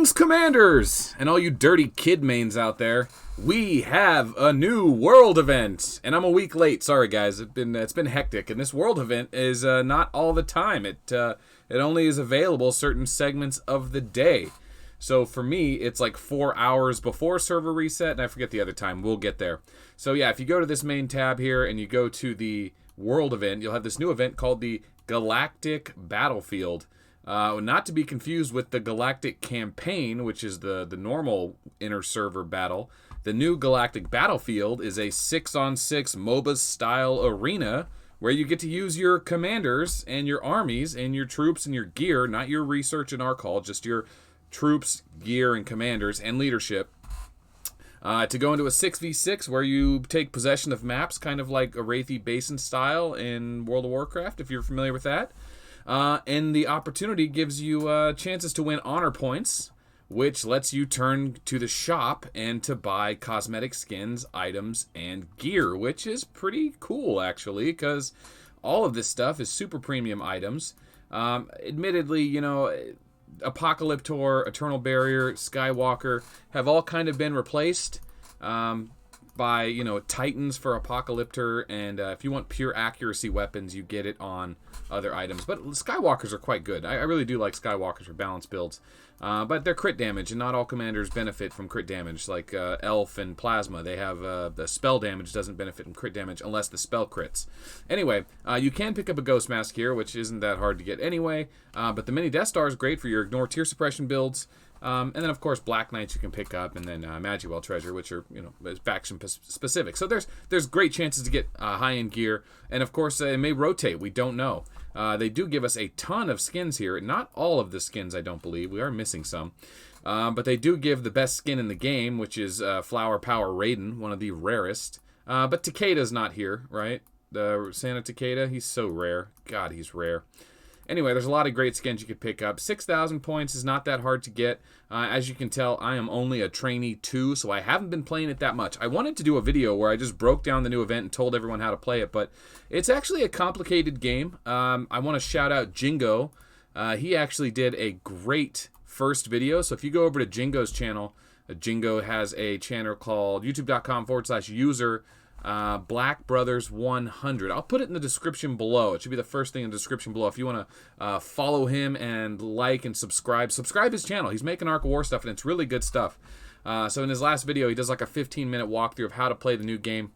Greetings, Commanders! And all you dirty kid mains out there. We have a new world event. And I'm a week late. Sorry, guys. It's been hectic. And this world event is not all the time. It only is available certain segments of the day. So for me, it's like 4 hours before server reset. And I forget the other time. We'll get there. So yeah, if you go to this main tab here and you go to the world event, you'll have this new event called the Galactic Battlefield. Not to be confused with the Galactic Campaign, which is the normal inter-server battle. The new Galactic Battlefield is a 6-on-6 MOBA-style arena where you get to use your commanders and your armies and your troops and your gear, not your research and arcall, just your troops, gear, and commanders and leadership, to go into a 6v6 where you take possession of maps, kind of like a Wraithy Basin style in World of Warcraft, if you're familiar with that. And the opportunity gives you chances to win honor points, which lets you turn to the shop and to buy cosmetic skins, items, and gear, which is pretty cool, actually, because all of this stuff is super premium items. Admittedly, you know, Apocalyptor, Eternal Barrier, Skywalker have all kind of been replaced by, you know, Titans for Apocalyptor, and if you want pure accuracy weapons, you get it on other items. But Skywalkers are quite good. I really do like Skywalkers for balanced builds. But they're crit damage, and not all commanders benefit from crit damage. Like Elf and Plasma, they have the spell damage doesn't benefit from crit damage unless the spell crits. Anyway, you can pick up a Ghost Mask here, which isn't that hard to get anyway. But the Mini Death Star is great for your Ignore Tier Suppression builds. And then, of course, Black Knights you can pick up, and then Magiwell Treasure, which are, you know, faction specific. So there's great chances to get high-end gear, and of course, it may rotate. We don't know. They do give us a ton of skins here. Not all of the skins, I don't believe. We are missing some. But they do give the best skin in the game, which is Flower Power Raiden, one of the rarest. But Takeda's not here, right? The Santa Takeda, he's so rare. God, he's rare. Anyway, there's a lot of great skins you could pick up. 6,000 points is not that hard to get. As you can tell, I am only a trainee 2, so I haven't been playing it that much. I wanted to do a video where I just broke down the new event and told everyone how to play it, but it's actually a complicated game. I want to shout out Jingo. He actually did a great first video, so if you go over to Jingo's channel, Jingo has a channel called youtube.com/user Black Brothers 100. I'll put it in the description below. It should be the first thing in the description below. If you want to follow him and like and subscribe his channel. He's making Arc of War stuff, and it's really good stuff. So in his last video, he does like a 15-minute walkthrough of how to play the new game.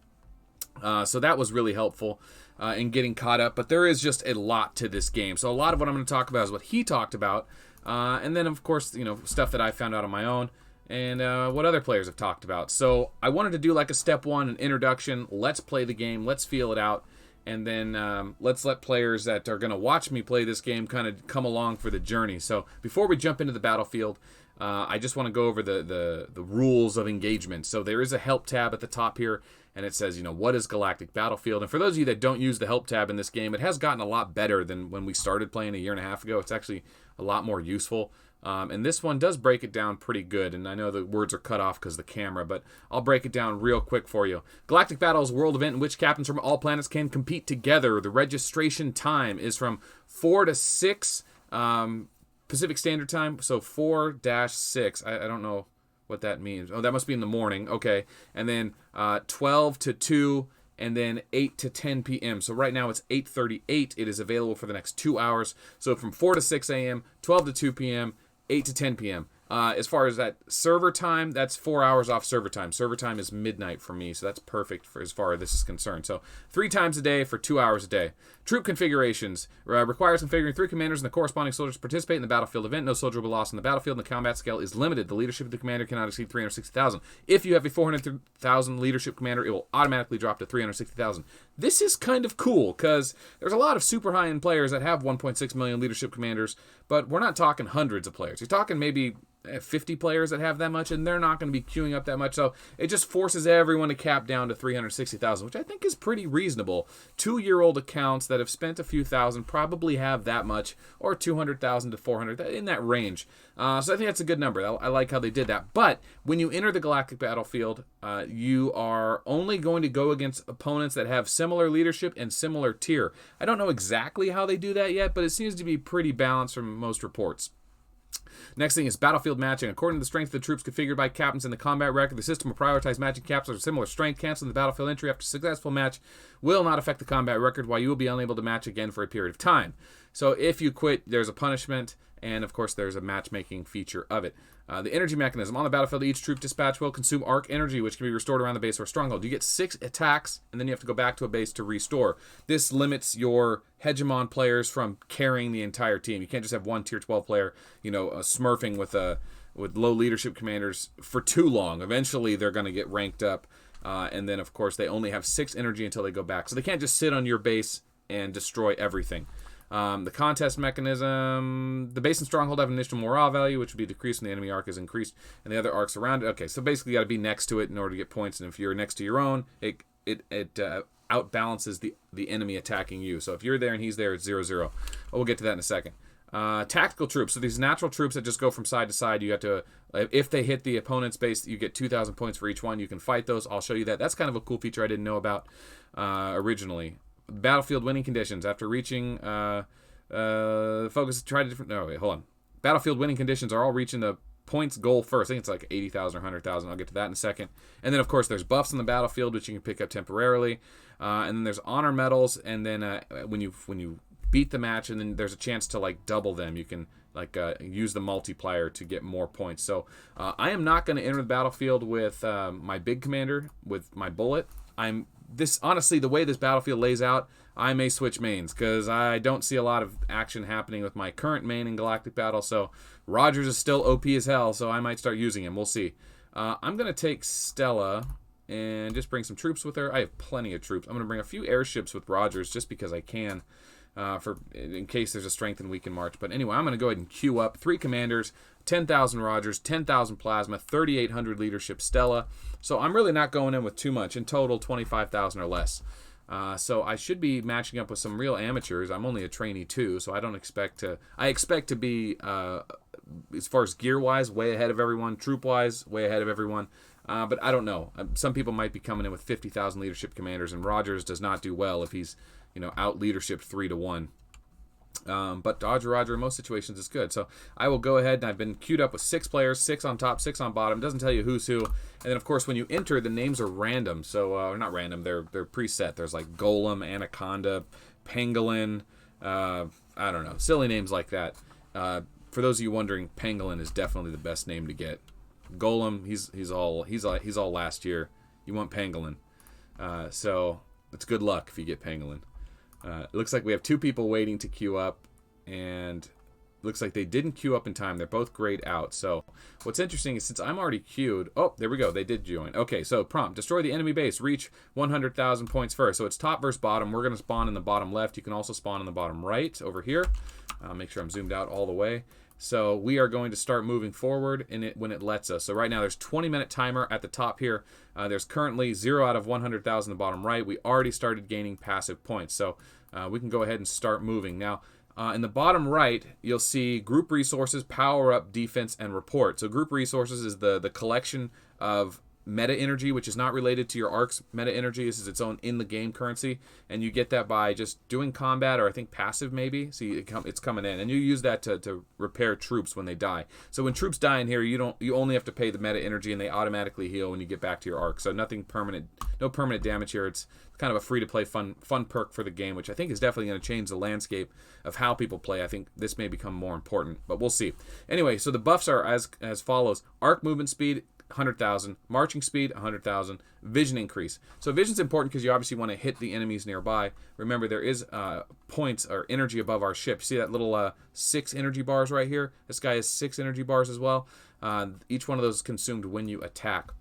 So that was really helpful in getting caught up. But there is just a lot to this game. So a lot of what I'm going to talk about is what he talked about. And then, of course, you know, stuff that I found out on my own. And what other players have talked about. So I wanted to do like a step one, an introduction. Let's play the game. Let's feel it out. And then let's let players that are going to watch me play this game kind of come along for the journey. So before we jump into the battlefield, I just want to go over the rules of engagement. So there is a help tab at the top here. And it says, you know, what is Galactic Battlefield? And for those of you that don't use the help tab in this game, it has gotten a lot better than when we started playing a year and a half ago. It's actually a lot more useful. And this one does break it down pretty good, and I know the words are cut off because of the camera, but I'll break it down real quick for you. Galactic Battle is a world event in which captains from all planets can compete together. The registration time is from 4 to 6 Pacific Standard Time, so 4-6. I don't know what that means. Oh, that must be in the morning. Okay. And then 12 to 2, and then 8 to 10 p.m. So right now it's 8:38. It is available for the next 2 hours. So from 4 to 6 a.m., 12 to 2 p.m., 8 to 10 p.m. As far as that server time, that's 4 hours off server time. Server time is midnight for me, so that's perfect for as far as this is concerned. So 3 times a day for 2 hours a day. Troop configurations requires configuring 3 commanders and the corresponding soldiers to participate in the battlefield event. No soldier will be lost on the battlefield, and the combat scale is limited. The leadership of the commander cannot exceed 360,000. If you have a 400,000 leadership commander, it will automatically drop to 360,000. This is kind of cool because there's a lot of super high-end players that have 1.6 million leadership commanders, but we're not talking hundreds of players. You're talking maybe 50 players that have that much, and they're not going to be queuing up that much. So it just forces everyone to cap down to 360,000, which I think is pretty reasonable. 2-year-old accounts that have spent a few thousand probably have that much, or 200,000 to 400, in that range. So I think that's a good number. I like how they did that. But when you enter the Galactic Battlefield, you are only going to go against opponents that have similar leadership and similar tier. I don't know exactly how they do that yet, but it seems to be pretty balanced from most reports. Next thing is battlefield matching. According to the strength of the troops configured by captains in the combat record, the system will prioritize matching capsules of similar strength. Canceling the battlefield entry after a successful match will not affect the combat record, while you will be unable to match again for a period of time. So if you quit, there's a punishment, and of course there's a matchmaking feature of it. The energy mechanism. On the battlefield, each troop dispatch will consume arc energy, which can be restored around the base or stronghold. You get 6 attacks, and then you have to go back to a base to restore. This limits your hegemon players from carrying the entire team. You can't just have one tier 12 player, smurfing with low leadership commanders for too long. Eventually, they're going to get ranked up, and then, of course, they only have 6 energy until they go back. So they can't just sit on your base and destroy everything. The contest mechanism, the base and stronghold have an initial morale value, which would be decreased when the enemy arc is increased, and the other arcs around it. Okay, so basically you got to be next to it in order to get points, and if you're next to your own, it outbalances the enemy attacking you. So if you're there and he's there, it's 0-0. We'll get to that in a second. Tactical troops. So these natural troops that just go from side to side, you have to, if they hit the opponent's base, you get 2,000 points for each one. You can fight those. I'll show you that. That's kind of a cool feature I didn't know about originally. Battlefield winning conditions. After reaching focus, try to different. No, wait, hold on. Battlefield winning conditions are all reaching the points goal first. I think it's like 80,000 or 100,000. I'll get to that in a second. And then, of course, there's buffs on the battlefield, which you can pick up temporarily. And then there's honor medals. And then when you beat the match, and then there's a chance to like double them. You can use the multiplier to get more points. So I am not going to enter the battlefield with my big commander with my bullet. Honestly, the way this battlefield lays out, I may switch mains because I don't see a lot of action happening with my current main in Galactic Battle. So Rogers is still OP as hell, so I might start using him. We'll see. I'm going to take Stella and just bring some troops with her. I have plenty of troops. I'm going to bring a few airships with Rogers just because I can, in case there's a strength and weaken march. But anyway, I'm going to go ahead and queue up 3 commanders, 10,000 Rogers, 10,000 Plasma, 3,800 leadership Stella. So I'm really not going in with too much. In total, 25,000 or less. So I should be matching up with some real amateurs. I'm only a trainee too, so I don't expect to. I expect to be, as far as gear-wise, way ahead of everyone. Troop-wise, way ahead of everyone. But I don't know. Some people might be coming in with 50,000 leadership commanders, and Rogers does not do well if he's, out leadership 3-1. But Roger in most situations is good. So I will go ahead, and I've been queued up with 6 players, 6 on top, 6 on bottom. Doesn't tell you who's who. And then, of course, when you enter, the names are random. So, not random, they're preset. There's like Golem, Anaconda, Pangolin, I don't know, silly names like that. For those of you wondering, Pangolin is definitely the best name to get. Golem, he's all last year. You want Pangolin. So it's good luck if you get Pangolin. It looks like we have 2 people waiting to queue up, and looks like they didn't queue up in time. They're both grayed out. So what's interesting is since I'm already queued, oh, there we go. They did join. Okay, so prompt, destroy the enemy base. Reach 100,000 points first. So it's top versus bottom. We're going to spawn in the bottom left. You can also spawn in the bottom right over here. Make sure I'm zoomed out all the way. So we are going to start moving forward when it lets us. So right now there's 20-minute timer at the top here. There's currently 0 out of 100,000 in the bottom right. We already started gaining passive points. So we can go ahead and start moving. Now, in the bottom right, you'll see group resources, power up, defense, and report. So group resources is the collection of meta energy, which is not related to your arc's meta energy. This is its own in-the-game currency, and you get that by just doing combat, or I think passive maybe. See, it's coming in, and you use that to repair troops when they die. So when troops die in here, you only have to pay the meta energy, and they automatically heal when you get back to your arc. So nothing permanent, no permanent damage here. It's kind of a free-to-play fun perk for the game, which I think is definitely going to change the landscape of how people play. I think this may become more important, but we'll see. Anyway, so the buffs are as follows: arc movement speed, 100,000, marching speed, 100,000, vision increase. So vision's important because you obviously want to hit the enemies nearby. Remember, there is points or energy above our ship. See that little 6 energy bars right here? This guy has 6 energy bars as well. Each one of those is consumed when you attack.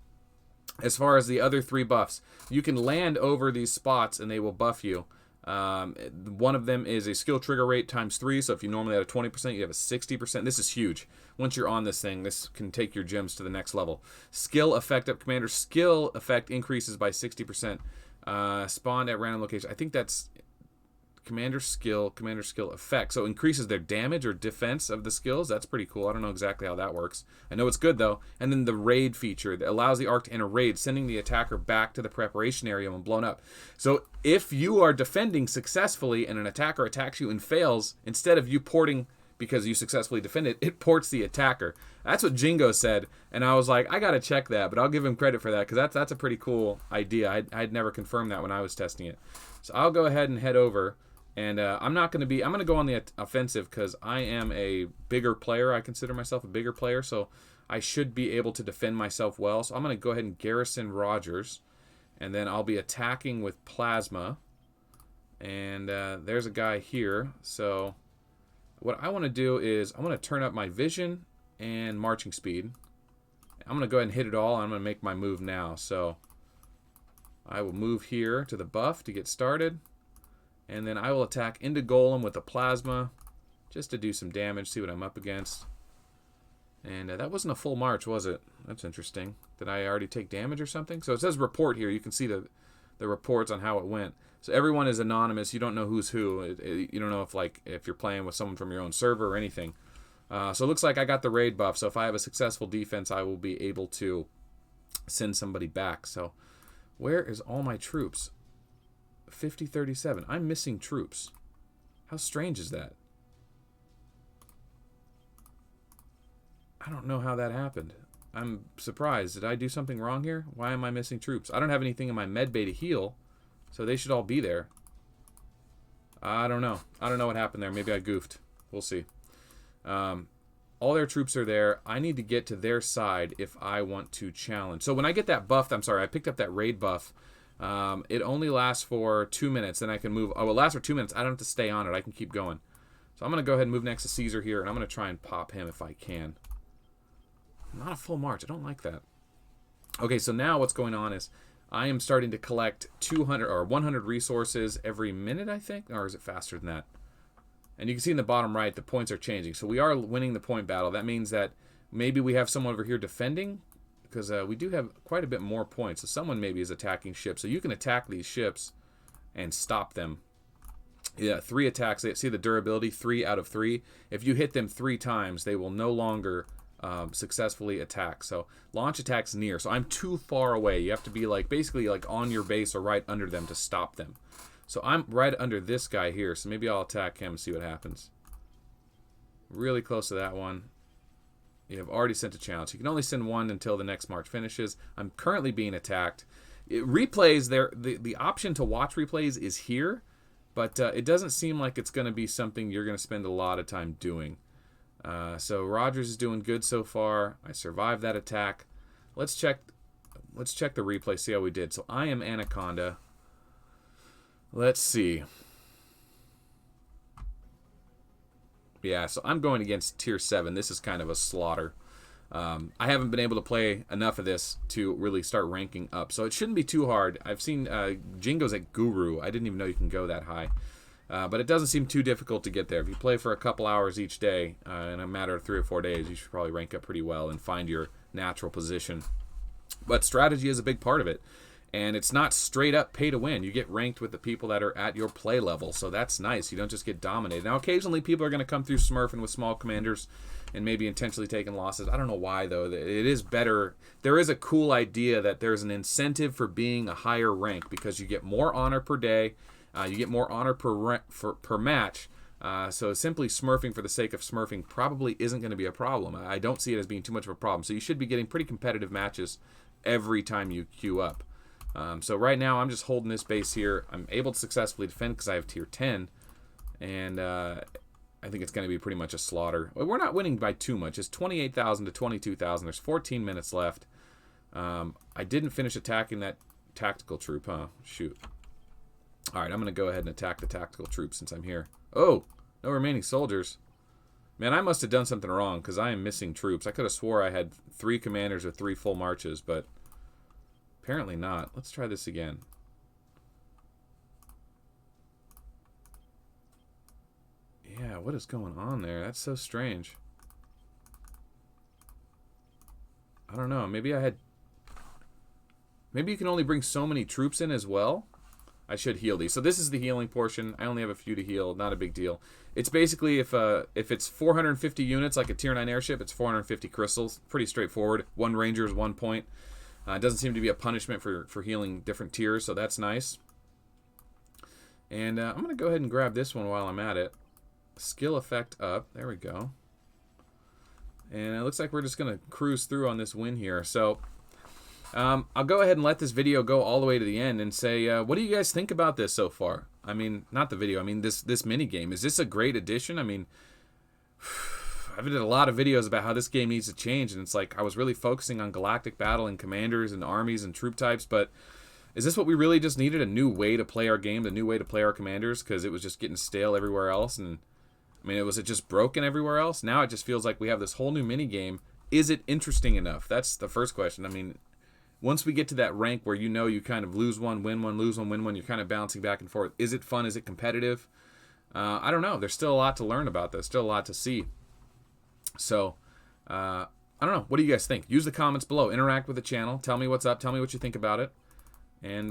As far as the other 3 buffs, you can land over these spots and they will buff you. One of them is a skill trigger rate times 3. So if you normally have a 20%, you have a 60%. This is huge. Once you're on this thing, this can take your gems to the next level. Skill effect up commander. Skill effect increases by 60%. Spawned at random location. I think that's commander skill effect. So increases their damage or defense of the skills. That's pretty cool. I don't know exactly how that works. I know it's good though. And then the raid feature that allows the arc to enter raid, sending the attacker back to the preparation area when blown up. So if you are defending successfully and an attacker attacks you and fails, instead of you porting because you successfully defend it, it ports the attacker. That's what Jingo said, and I was like, I gotta check that, but I'll give him credit for that because that's a pretty cool idea. I'd never confirmed that when I was testing it. So I'll go ahead and head over, and I'm going to go on the offensive because I am a bigger player. I consider myself a bigger player, so I should be able to defend myself well. So I'm going to go ahead and garrison Rogers, and then I'll be attacking with Plasma. And there's a guy here. So what I want to do is I want to turn up my vision and marching speed. I'm going to go ahead and hit it all. I'm going to make my move now. So I will move here to the buff to get started. And then I will attack into Golem with the Plasma just to do some damage, see what I'm up against. And that wasn't a full march, was it? That's interesting. Did I already take damage or something? So it says report here. You can see the reports on how it went. So everyone is anonymous. You don't know who's who. You don't know if you're playing with someone from your own server or anything. So it looks like I got the raid buff. So if I have a successful defense, I will be able to send somebody back. So where is all my troops? 5037. I'm missing troops. How strange is that? I don't know how that happened. I'm surprised. Did I do something wrong here? Why am I missing troops? I don't have anything in my med bay to heal, so they should all be there. I don't know. I don't know what happened there. Maybe I goofed. We'll see. All their troops are there. I need to get to their side if I want to challenge. So when I get that buff, I'm sorry, I picked up that raid buff. It only lasts for 2 minutes, then I can move. Oh, it lasts for 2 minutes. I don't have to stay on it. I can keep going. So I'm going to go ahead and move next to Caesar here, and I'm going to try and pop him if I can. Not a full march. I don't like that. Okay, so now what's going on is I am starting to collect 200 or 100 resources every minute, I think. Or is it faster than that? And you can see in the bottom right, the points are changing. So we are winning the point battle. That means that maybe we have someone over here defending, because we do have quite a bit more points. So someone maybe is attacking ships. So you can attack these ships and stop them. Yeah, 3 attacks. See the durability, 3 out of 3. If you hit them 3 times, they will no longer successfully attack. So launch attacks near. So I'm too far away. You have to be basically on your base or right under them to stop them. So I'm right under this guy here. So maybe I'll attack him and see what happens. Really close to that one. You have already sent a challenge. You can only send one until the next march finishes. I'm currently being attacked. Replays, the option to watch replays is here, but it doesn't seem like it's going to be something you're going to spend a lot of time doing. So Rogers is doing good so far. I survived that attack. Let's check the replay, see how we did. So I am Anaconda. Let's see. Yeah, so I'm going against Tier 7. This is kind of a slaughter. I haven't been able to play enough of this to really start ranking up. So it shouldn't be too hard. I've seen Jingo's at Guru. I didn't even know you can go that high. But it doesn't seem too difficult to get there. If you play for a couple hours each day, in a matter of 3 or 4 days, you should probably rank up pretty well and find your natural position. But strategy is a big part of it. And it's not straight up pay to win. You get ranked with the people that are at your play level. So that's nice. You don't just get dominated. Now, occasionally people are going to come through smurfing with small commanders and maybe intentionally taking losses. I don't know why, though. It is better. There is a cool idea that there's an incentive for being a higher rank because you get more honor per day. You get more honor per match. So simply smurfing for the sake of smurfing probably isn't going to be a problem. I don't see it as being too much of a problem. So you should be getting pretty competitive matches every time you queue up. So right now I'm just holding this base here. I'm able to successfully defend because I have tier 10. And I think it's going to be pretty much a slaughter. We're not winning by too much. It's 28,000 to 22,000. There's 14 minutes left. I didn't finish attacking that tactical troop, huh? Shoot. Alright, I'm going to go ahead and attack the tactical troop since I'm here. Oh, no remaining soldiers. Man, I must have done something wrong because I am missing troops. I could have swore I had 3 commanders with 3 full marches, but apparently not. Let's try this again. Yeah, what is going on there? That's so strange. I don't know. Maybe I had... Maybe you can only bring so many troops in as well. I should heal these. So this is the healing portion. I only have a few to heal. Not a big deal. It's basically if it's 450 units like a tier 9 airship, it's 450 crystals. Pretty straightforward. 1 ranger is 1 point. It doesn't seem to be a punishment for healing different tiers, so that's nice. And I'm going to go ahead and grab this one while I'm at it. skill effect up. There we go. And it looks like we're just going to cruise through on this win here. So I'll go ahead and let this video go all the way to the end and say, what do you guys think about this so far? I mean, not the video. I mean, this mini game. Is this a great addition? I mean, I've did a lot of videos about how this game needs to change, and it's like I was really focusing on galactic battle and commanders and armies and troop types, but is this what we really just needed? A new way to play our game, a new way to play our commanders, because it was just getting stale everywhere else? And I mean, was it just broken everywhere else? Now it just feels like we have this whole new mini game. Is it interesting enough? That's the first question. I mean, once we get to that rank where you know you kind of lose one, win one, lose one, win one, you're kind of bouncing back and forth. Is it fun? Is it competitive? I don't know. There's still a lot to learn about this. Still a lot to see. So, I don't know. What do you guys think? Use the comments below. Interact with the channel. Tell me what's up. Tell me what you think about it. And,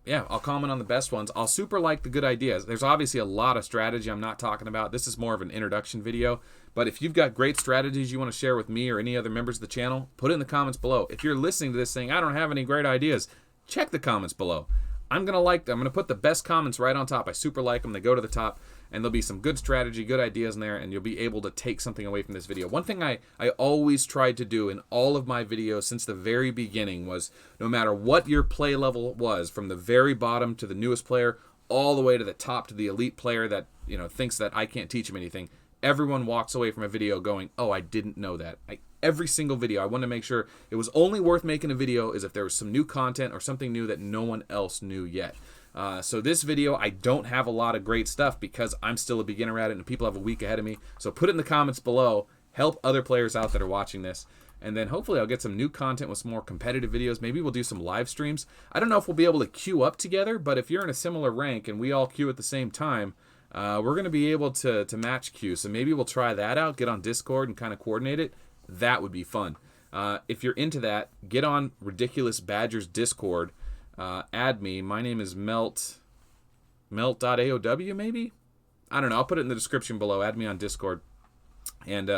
yeah, I'll comment on the best ones. I'll super like the good ideas. There's obviously a lot of strategy I'm not talking about. This is more of an introduction video. But if you've got great strategies you want to share with me or any other members of the channel, put it in the comments below. If you're listening to this saying, I don't have any great ideas, check the comments below. I'm going to like them. I'm going to put the best comments right on top. I super like them. They go to the top. And there'll be some good strategy, good ideas in there, and you'll be able to take something away from this video. One thing I always tried to do in all of my videos since the very beginning was, no matter what your play level was, from the very bottom to the newest player, all the way to the top to the elite player that, you know, thinks that I can't teach him anything, everyone walks away from a video going, oh, I didn't know that. Every single video, I wanted to make sure it was only worth making a video is if there was some new content or something new that no one else knew yet. So this video, I don't have a lot of great stuff because I'm still a beginner at it and people have a week ahead of me. So put it in the comments below. Help other players out that are watching this. And then hopefully I'll get some new content with some more competitive videos. Maybe we'll do some live streams. I don't know if we'll be able to queue up together, but if you're in a similar rank and we all queue at the same time, we're going to be able to match queue. So maybe we'll try that out, get on Discord and kind of coordinate it. That would be fun. If you're into that, get on RidiculousBadger's Discord. Add me. My name is Melt.aow, maybe? I don't know. I'll put it in the description below. Add me on Discord. And,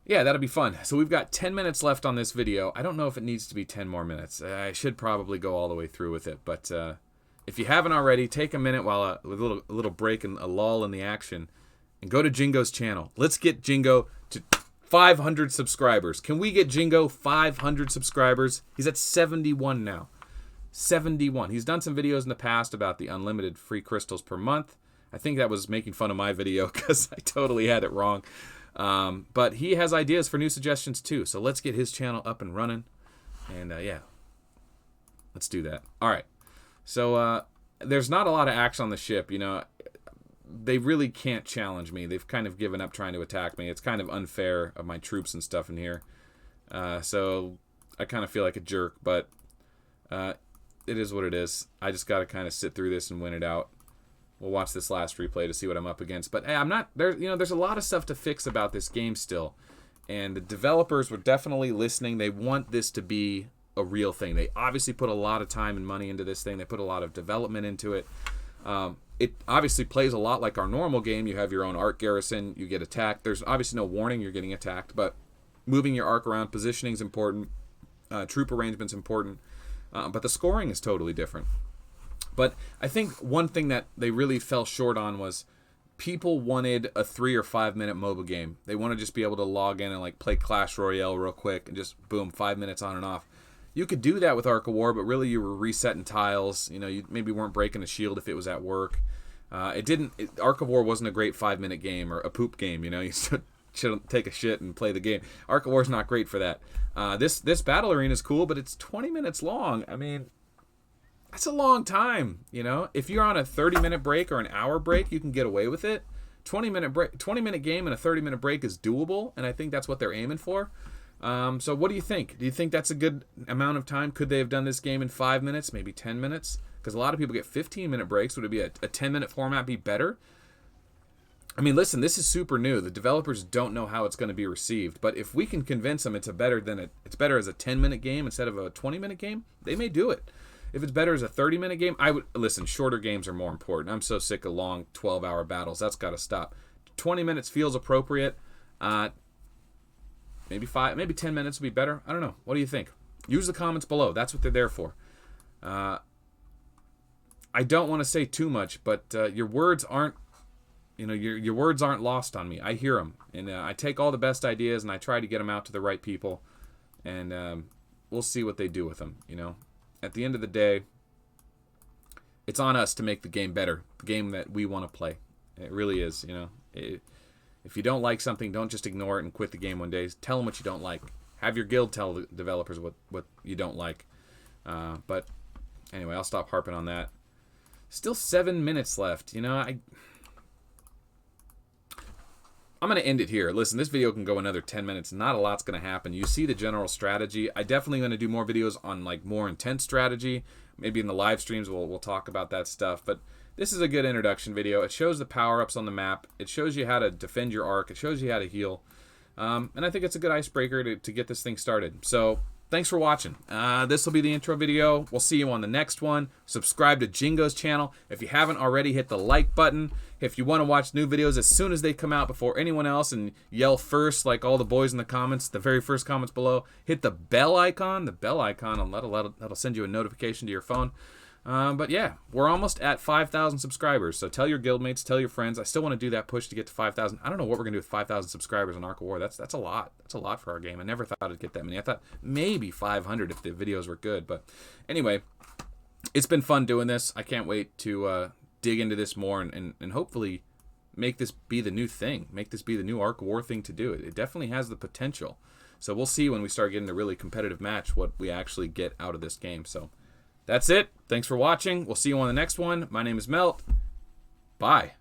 yeah, that'll be fun. So we've got 10 minutes left on this video. I don't know if it needs to be 10 more minutes. I should probably go all the way through with it. But if you haven't already, take a minute while with a little break and a lull in the action and go to Jingo's channel. Let's get Jingo to 500 subscribers. Can we get Jingo 500 subscribers? He's at 71 now. 71. He's done some videos in the past about the unlimited free crystals per month. I think that was making fun of my video because I totally had it wrong. But he has ideas for new suggestions too. So let's get his channel up and running. And yeah, let's do that. All right. So there's not a lot of action on the ship. You know, they really can't challenge me. They've kind of given up trying to attack me. It's kind of unfair of my troops and stuff in here. So I kind of feel like a jerk, but it is what it is. I just got to kind of sit through this and win it out. We'll watch this last replay to see what I'm up against. But hey, I'm not there. You know, there's a lot of stuff to fix about this game still, and the developers were definitely listening. They want this to be a real thing. They obviously put a lot of time and money into this thing. They put a lot of development into it. It obviously plays a lot like our normal game. You have your own arc garrison. You get attacked. There's obviously no warning you're getting attacked, but moving your arc around, positioning is important. Troop arrangement's important. But the scoring is totally different. But I think one thing that they really fell short on was people wanted a 3 or 5 minute MOBA game. They want to just be able to log in and like play Clash Royale real quick and just boom, 5 minutes on and off. You could do that with Arc of War, but really you were resetting tiles. You know, you maybe weren't breaking a shield if it was at work. Arc of War wasn't a great 5 minute game or a poop game. You know, you should take a shit and play the game. Arc of War is not great for that. This battle arena is cool, but it's 20 minutes long. I mean, that's a long time, you know. If you're on a 30-minute break or an hour break, you can get away with it. 20-minute game and a 30-minute break is doable, and I think that's what they're aiming for. So what do you think? Do you think that's a good amount of time? Could they have done this game in 5 minutes, maybe 10 minutes? Because a lot of people get 15-minute breaks. Would it be a 10-minute format be better? I mean, listen, this is super new. The developers don't know how it's going to be received. But if we can convince them it's better as a 10-minute game instead of a 20-minute game, they may do it. If it's better as a 30-minute game, listen, shorter games are more important. I'm so sick of long 12-hour battles. That's got to stop. 20 minutes feels appropriate. Maybe 10 minutes would be better. I don't know. What do you think? Use the comments below. That's what they're there for. I don't want to say too much, but your words aren't, you know, your words aren't lost on me. I hear them, and I take all the best ideas and I try to get them out to the right people, and we'll see what they do with them. You know, at the end of the day, it's on us to make the game better, the game that we want to play. It really is. You know, if you don't like something, don't just ignore it and quit the game one day. Tell them what you don't like. Have your guild tell the developers what you don't like. But anyway, I'll stop harping on that. Still 7 minutes left. You know, I'm going to end it here. Listen, this video can go another 10 minutes. Not a lot's going to happen. You see the general strategy. I definitely going to do more videos on like more intense strategy. Maybe in the live streams we'll talk about that stuff. But this is a good introduction video. It shows the power-ups on the map. It shows you how to defend your arc. It shows you how to heal. And I think it's a good icebreaker to get this thing started. So thanks for watching. This will be the intro video. We'll see you on the next one. Subscribe to Jingo's channel. If you haven't already, hit the like button. If you want to watch new videos as soon as they come out before anyone else and yell first like all the boys in the comments, the very first comments below, hit the bell icon. The bell icon, and that'll send you a notification to your phone. But yeah, we're almost at 5,000 subscribers. So tell your guildmates, tell your friends. I still want to do that push to get to 5,000. I don't know what we're going to do with 5,000 subscribers on Arc of War. That's a lot. That's a lot for our game. I never thought I'd get that many. I thought maybe 500 if the videos were good. But anyway, it's been fun doing this. I can't wait to dig into this more and hopefully make this be the new thing. Make this be the new Arc of War thing to do. It definitely has the potential. So we'll see when we start getting a really competitive match what we actually get out of this game. So that's it. Thanks for watching. We'll see you on the next one. My name is Melt. Bye.